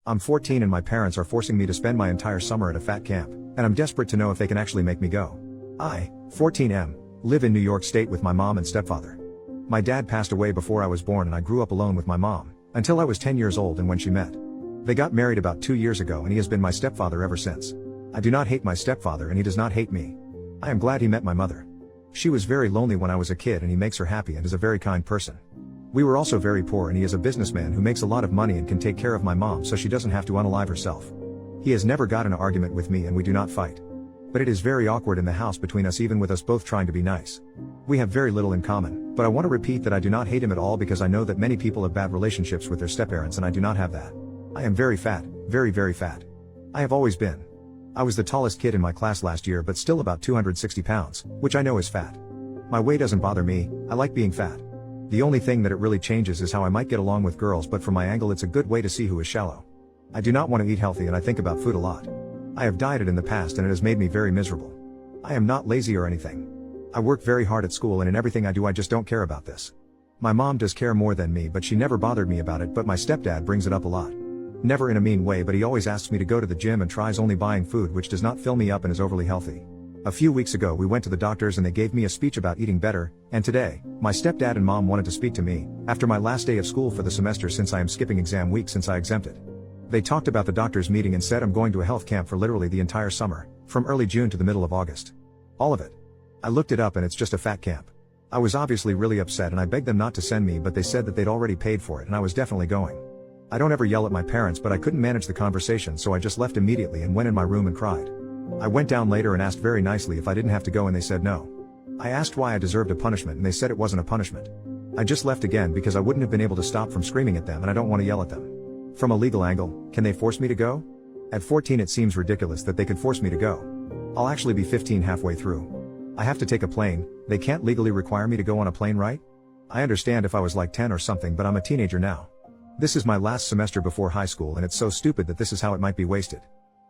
I'm 14 and my parents are forcing me to spend my entire summer at a fat camp, and I'm desperate to know if they can actually make me go. I, 14M, live in New York State with my mom and stepfather. My dad passed away before I was born and I grew up alone with my mom, until I was 10 years old and when she met. They got married about 2 years ago and he has been my stepfather ever since. I do not hate my stepfather and he does not hate me. I am glad he met my mother. She was very lonely when I was a kid and he makes her happy and is a very kind person. We were also very poor and he is a businessman who makes a lot of money and can take care of my mom so she doesn't have to unalive herself. He has never got in an argument with me and we do not fight. But it is very awkward in the house between us even with us both trying to be nice. We have very little in common, but I want to repeat that I do not hate him at all because I know that many people have bad relationships with their stepparents and I do not have that. I am very fat, very fat. I have always been. I was the tallest kid in my class last year but still about 260 pounds, which I know is fat. My weight doesn't bother me, I like being fat. The only thing that it really changes is how I might get along with girls, but from my angle it's a good way to see who is shallow. I do not want to eat healthy and I think about food a lot. I have dieted in the past and it has made me very miserable. I am not lazy or anything. I work very hard at school and in everything I do I just don't care about this. My mom does care more than me but she never bothered me about it, but my stepdad brings it up a lot. Never in a mean way, but he always asks me to go to the gym and tries only buying food which does not fill me up and is overly healthy. A few weeks ago we went to the doctors and they gave me a speech about eating better, and today, my stepdad and mom wanted to speak to me, after my last day of school for the semester since I am skipping exam week since I exempted. They talked about the doctor's meeting and said I'm going to a health camp for literally the entire summer, from early June to the middle of August. All of it. I looked it up and it's just a fat camp. I was obviously really upset and I begged them not to send me, but they said that they'd already paid for it and I was definitely going. I don't ever yell at my parents, but I couldn't manage the conversation so I just left immediately and went in my room and cried. I went down later and asked very nicely if I didn't have to go and they said no. I asked why I deserved a punishment and they said it wasn't a punishment. I just left again because I wouldn't have been able to stop from screaming at them and I don't want to yell at them. From a legal angle, can they force me to go? At 14 it seems ridiculous that they could force me to go. I'll actually be 15 halfway through. I have to take a plane, they can't legally require me to go on a plane, right? I understand if I was like 10 or something, but I'm a teenager now. This is my last semester before high school and it's so stupid that this is how it might be wasted.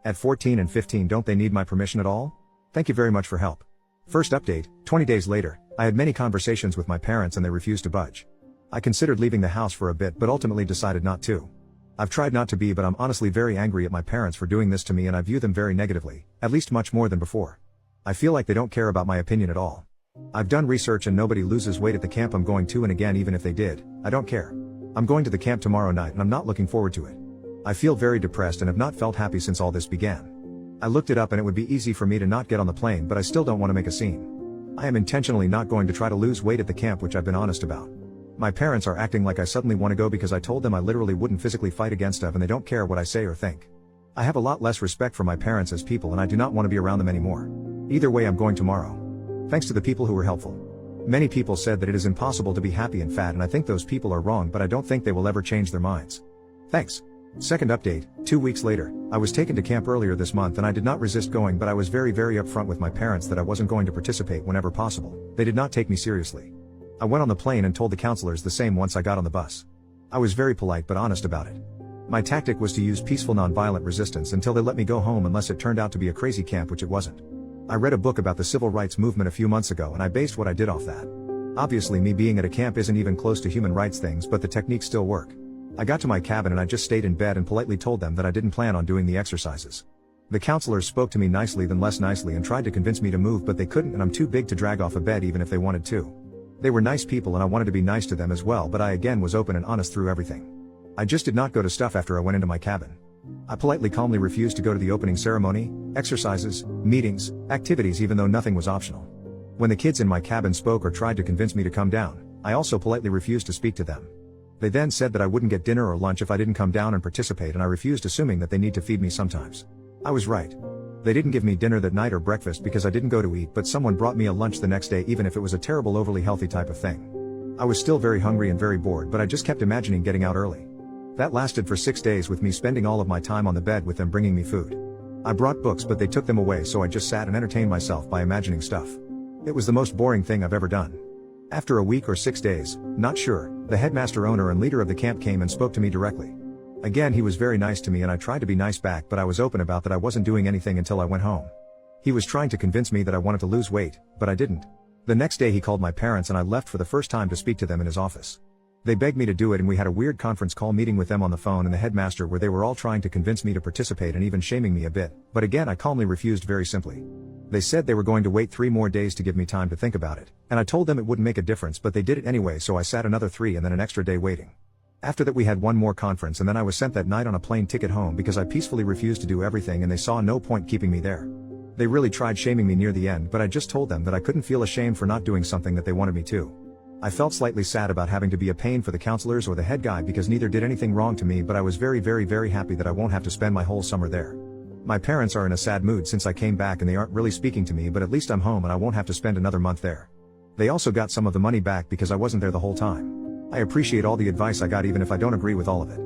At 14 and 15 don't they need my permission at all? Thank you very much for help. First update, 20 days later, I had many conversations with my parents and they refused to budge. I considered leaving the house for a bit but ultimately decided not to. I've tried not to be, but I'm honestly very angry at my parents for doing this to me and I view them very negatively, at least much more than before. I feel like they don't care about my opinion at all. I've done research and nobody loses weight at the camp I'm going to, and again even if they did, I don't care. I'm going to the camp tomorrow night and I'm not looking forward to it. I feel very depressed and have not felt happy since all this began. I looked it up and it would be easy for me to not get on the plane, but I still don't want to make a scene. I am intentionally not going to try to lose weight at the camp, which I've been honest about. My parents are acting like I suddenly want to go because I told them I literally wouldn't physically fight against them and they don't care what I say or think. I have a lot less respect for my parents as people and I do not want to be around them anymore. Either way I'm going tomorrow. Thanks to the people who were helpful. Many people said that it is impossible to be happy and fat and I think those people are wrong, but I don't think they will ever change their minds. Thanks. Second update, 2 weeks later, I was taken to camp earlier this month and I did not resist going, but I was very upfront with my parents that I wasn't going to participate whenever possible. They did not take me seriously. I went on the plane and told the counselors the same once I got on the bus. I was very polite but honest about it. My tactic was to use peaceful nonviolent resistance until they let me go home, unless it turned out to be a crazy camp, which it wasn't. I read a book about the civil rights movement a few months ago and I based what I did off that. Obviously me being at a camp isn't even close to human rights things, but the techniques still work. I got to my cabin and I just stayed in bed and politely told them that I didn't plan on doing the exercises. The counselors spoke to me nicely then less nicely and tried to convince me to move, but they couldn't and I'm too big to drag off a bed even if they wanted to. They were nice people and I wanted to be nice to them as well, but I again was open and honest through everything. I just did not go to stuff after I went into my cabin. I politely calmly refused to go to the opening ceremony, exercises, meetings, activities, even though nothing was optional. When the kids in my cabin spoke or tried to convince me to come down, I also politely refused to speak to them. They then said that I wouldn't get dinner or lunch if I didn't come down and participate, and I refused, assuming that they need to feed me sometimes. I was right. They didn't give me dinner that night or breakfast because I didn't go to eat, but someone brought me a lunch the next day, even if it was a terrible overly healthy type of thing. I was still very hungry and very bored, but I just kept imagining getting out early. That lasted for 6 days, with me spending all of my time on the bed with them bringing me food. I brought books but they took them away, so I just sat and entertained myself by imagining stuff. It was the most boring thing I've ever done. After a week or 6 days, not sure, the headmaster, owner and leader of the camp came and spoke to me directly. Again he was very nice to me and I tried to be nice back, but I was open about that I wasn't doing anything until I went home. He was trying to convince me that I wanted to lose weight, but I didn't. The next day he called my parents and I left for the first time to speak to them in his office. They begged me to do it and we had a weird conference call meeting with them on the phone and the headmaster where they were all trying to convince me to participate and even shaming me a bit, but again I calmly refused very simply. They said they were going to wait 3 more days to give me time to think about it, and I told them it wouldn't make a difference but they did it anyway, so I sat another 3 and then an extra day waiting. After that we had one more conference and then I was sent that night on a plane ticket home because I peacefully refused to do everything and they saw no point keeping me there. They really tried shaming me near the end but I just told them that I couldn't feel ashamed for not doing something that they wanted me to. I felt slightly sad about having to be a pain for the counselors or the head guy because neither did anything wrong to me, but I was very happy that I won't have to spend my whole summer there. My parents are in a sad mood since I came back and they aren't really speaking to me, but at least I'm home and I won't have to spend another month there. They also got some of the money back because I wasn't there the whole time. I appreciate all the advice I got even if I don't agree with all of it.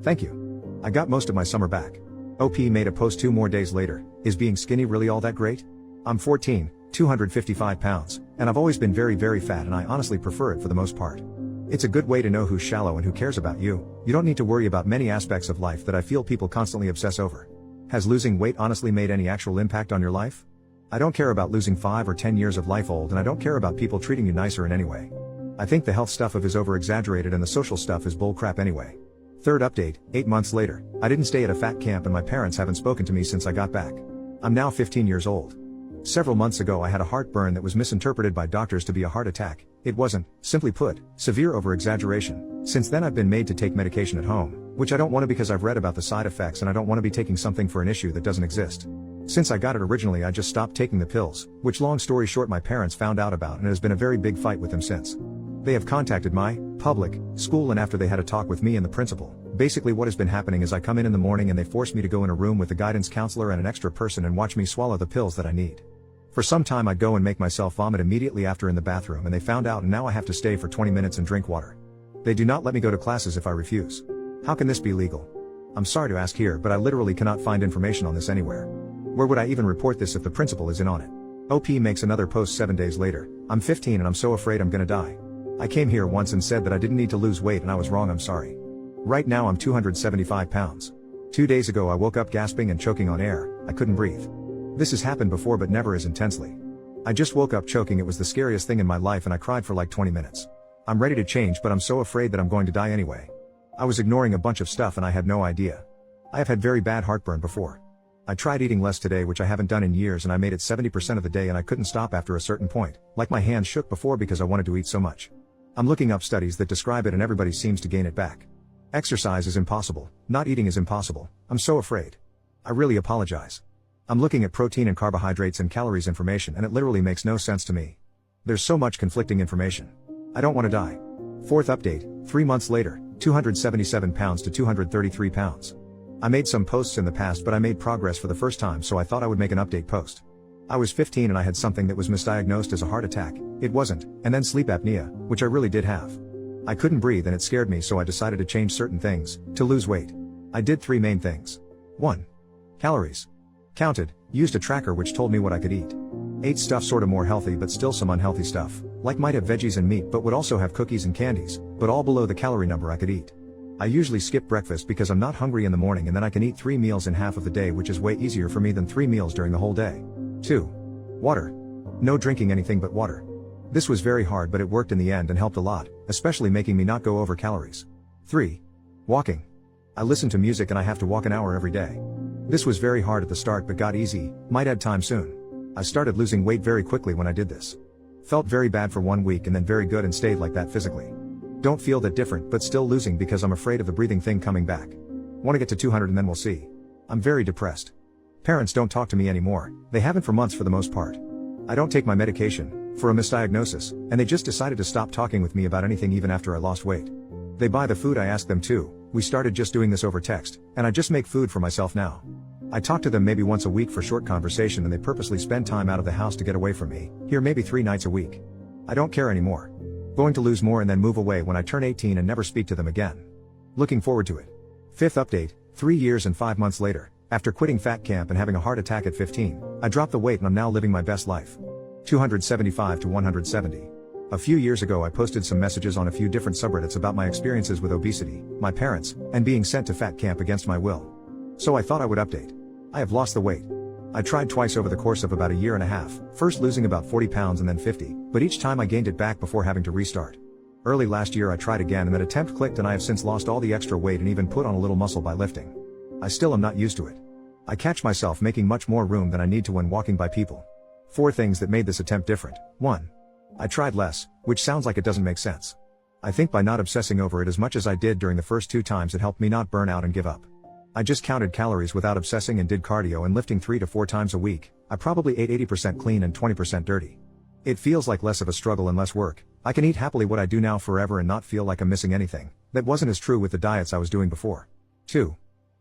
Thank you. I got most of my summer back. OP made a post 2 more days later. Is being skinny really all that great? I'm 14, 255 pounds, and I've always been very fat and I honestly prefer it for the most part. It's a good way to know who's shallow and who cares about you. You don't need to worry about many aspects of life that I feel people constantly obsess over. Has losing weight honestly made any actual impact on your life? I don't care about losing 5 or 10 years of life old and I don't care about people treating you nicer in any way. I think the health stuff is over-exaggerated and the social stuff is bullcrap anyway. Third update, 8 months later, I didn't stay at a fat camp and my parents haven't spoken to me since I got back. I'm now 15 years old. Several months ago I had a heartburn that was misinterpreted by doctors to be a heart attack. It wasn't, simply put, severe over-exaggeration. Since then I've been made to take medication at home, which I don't want to because I've read about the side effects and I don't want to be taking something for an issue that doesn't exist. Since I got it originally I just stopped taking the pills, which long story short my parents found out about and it has been a very big fight with them since. They have contacted my public school and after they had a talk with me and the principal. Basically what has been happening is I come in the morning and they force me to go in a room with a guidance counselor and an extra person and watch me swallow the pills that I need. For some time I'd go and make myself vomit immediately after in the bathroom and they found out and now I have to stay for 20 minutes and drink water. They do not let me go to classes if I refuse. How can this be legal? I'm sorry to ask here but I literally cannot find information on this anywhere. Where would I even report this if the principal is in on it? OP makes another post 7 days later. I'm 15 and I'm so afraid I'm gonna die. I came here once and said that I didn't need to lose weight and I was wrong, I'm sorry. Right now I'm 275 pounds. 2 days ago I woke up gasping and choking on air, I couldn't breathe. This has happened before but never as intensely. I just woke up choking, it was the scariest thing in my life and I cried for like 20 minutes. I'm ready to change but I'm so afraid that I'm going to die anyway. I was ignoring a bunch of stuff and I had no idea. I have had very bad heartburn before. I tried eating less today which I haven't done in years and I made it 70% of the day and I couldn't stop after a certain point, like my hands shook before because I wanted to eat so much. I'm looking up studies that describe it and everybody seems to gain it back. Exercise is impossible, not eating is impossible, I'm so afraid. I really apologize. I'm looking at protein and carbohydrates and calories information and it literally makes no sense to me. There's so much conflicting information. I don't want to die. Fourth update, 3 months later, 277 pounds to 233 pounds. I made some posts in the past but I made progress for the first time so I thought I would make an update post. I was 15 and I had something that was misdiagnosed as a heart attack, it wasn't, and then sleep apnea, which I really did have. I couldn't breathe and it scared me so I decided to change certain things, to lose weight. I did 3 main things. 1. Calories. Counted, used a tracker which told me what I could eat. Ate stuff sorta more healthy but still some unhealthy stuff, like might have veggies and meat but would also have cookies and candies, but all below the calorie number I could eat. I usually skip breakfast because I'm not hungry in the morning and then I can eat 3 meals in half of the day which is way easier for me than 3 meals during the whole day. 2. Water. No drinking anything but water. This was very hard but it worked in the end and helped a lot, especially making me not go over calories. 3. Walking. I listen to music and I have to walk an hour every day. This was very hard at the start but got easy, might add time soon. I started losing weight very quickly when I did this. Felt very bad for 1 week and then very good and stayed like that physically. Don't feel that different but still losing because I'm afraid of the breathing thing coming back. Want to get to 200 and then we'll see. I'm very depressed. Parents don't talk to me anymore, they haven't for months for the most part. I don't take my medication, for a misdiagnosis, and they just decided to stop talking with me about anything even after I lost weight. They buy the food I ask them to, we started just doing this over text, and I just make food for myself now. I talk to them maybe once a week for short conversation and they purposely spend time out of the house to get away from me, here maybe 3 nights a week. I don't care anymore. Going to lose more and then move away when I turn 18 and never speak to them again. Looking forward to it. Fifth update, 3 years and 5 months later, after quitting fat camp and having a heart attack at 15, I dropped the weight and I'm now living my best life. 275 to 170. A few years ago I posted some messages on a few different subreddits about my experiences with obesity, my parents, and being sent to fat camp against my will. So I thought I would update. I have lost the weight. I tried twice over the course of about a year and a half, first losing about 40 pounds and then 50, but each time I gained it back before having to restart. Early last year I tried again and that attempt clicked and I have since lost all the extra weight and even put on a little muscle by lifting. I still am not used to it. I catch myself making much more room than I need to when walking by people. 4 things that made this attempt different. 1. I tried less, which sounds like it doesn't make sense. I think by not obsessing over it as much as I did during the first 2 times it helped me not burn out and give up. I just counted calories without obsessing and did cardio and lifting 3 to 4 times a week. I probably ate 80% clean and 20% dirty. It feels like less of a struggle and less work. I can eat happily what I do now forever and not feel like I'm missing anything. That wasn't as true with the diets I was doing before. 2.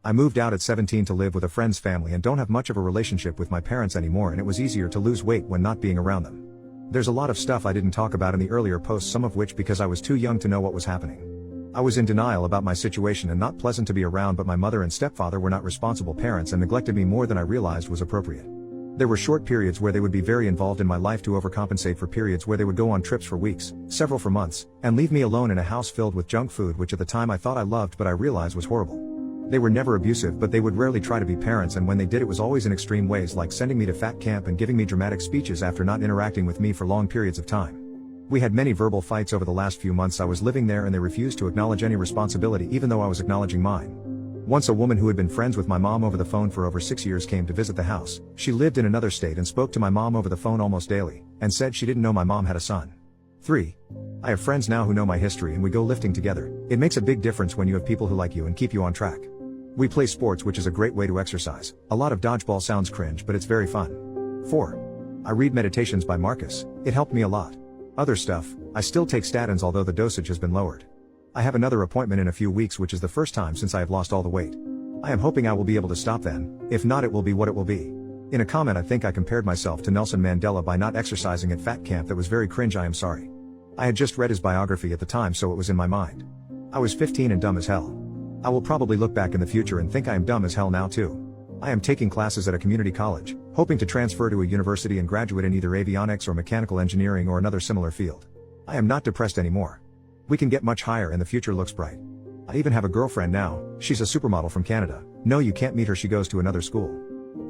I moved out at 17 to live with a friend's family and don't have much of a relationship with my parents anymore, and it was easier to lose weight when not being around them. There's a lot of stuff I didn't talk about in the earlier posts, some of which because I was too young to know what was happening. I was in denial about my situation and not pleasant to be around, but my mother and stepfather were not responsible parents and neglected me more than I realized was appropriate. There were short periods where they would be very involved in my life to overcompensate for periods where they would go on trips for weeks, several for months, and leave me alone in a house filled with junk food, which at the time I thought I loved but I realized was horrible. They were never abusive, but they would rarely try to be parents, and when they did it was always in extreme ways, like sending me to fat camp and giving me dramatic speeches after not interacting with me for long periods of time. We had many verbal fights over the last few months I was living there, and they refused to acknowledge any responsibility even though I was acknowledging mine. Once a woman who had been friends with my mom over the phone for over 6 years came to visit the house. She lived in another state and spoke to my mom over the phone almost daily, and said she didn't know my mom had a son. 3. I have friends now who know my history and we go lifting together. It makes a big difference when you have people who like you and keep you on track. We play sports, which is a great way to exercise. A lot of dodgeball sounds cringe, but it's very fun. 4. I read Meditations by Marcus. It helped me a lot. Other stuff, I still take statins although the dosage has been lowered. I have another appointment in a few weeks, which is the first time since I have lost all the weight. I am hoping I will be able to stop then. If not, it will be what it will be. In a comment I think I compared myself to Nelson Mandela by not exercising at fat camp. That was very cringe, I am sorry. I had just read his biography at the time, so it was in my mind. I was 15 and dumb as hell. I will probably look back in the future and think I am dumb as hell now too. I am taking classes at a community college, hoping to transfer to a university and graduate in either avionics or mechanical engineering or another similar field. I am not depressed anymore. We can get much higher and the future looks bright. I even have a girlfriend now. She's a supermodel from Canada. No, you can't meet her, she goes to another school.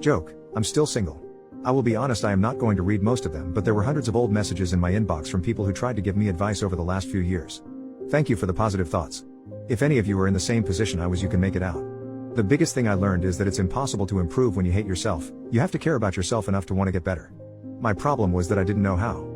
Joke, I'm still single. I will be honest, I am not going to read most of them, but there were hundreds of old messages in my inbox from people who tried to give me advice over the last few years. Thank you for the positive thoughts. If any of you are in the same position I was, you can make it out. The biggest thing I learned is that it's impossible to improve when you hate yourself. You have to care about yourself enough to want to get better. My problem was that I didn't know how.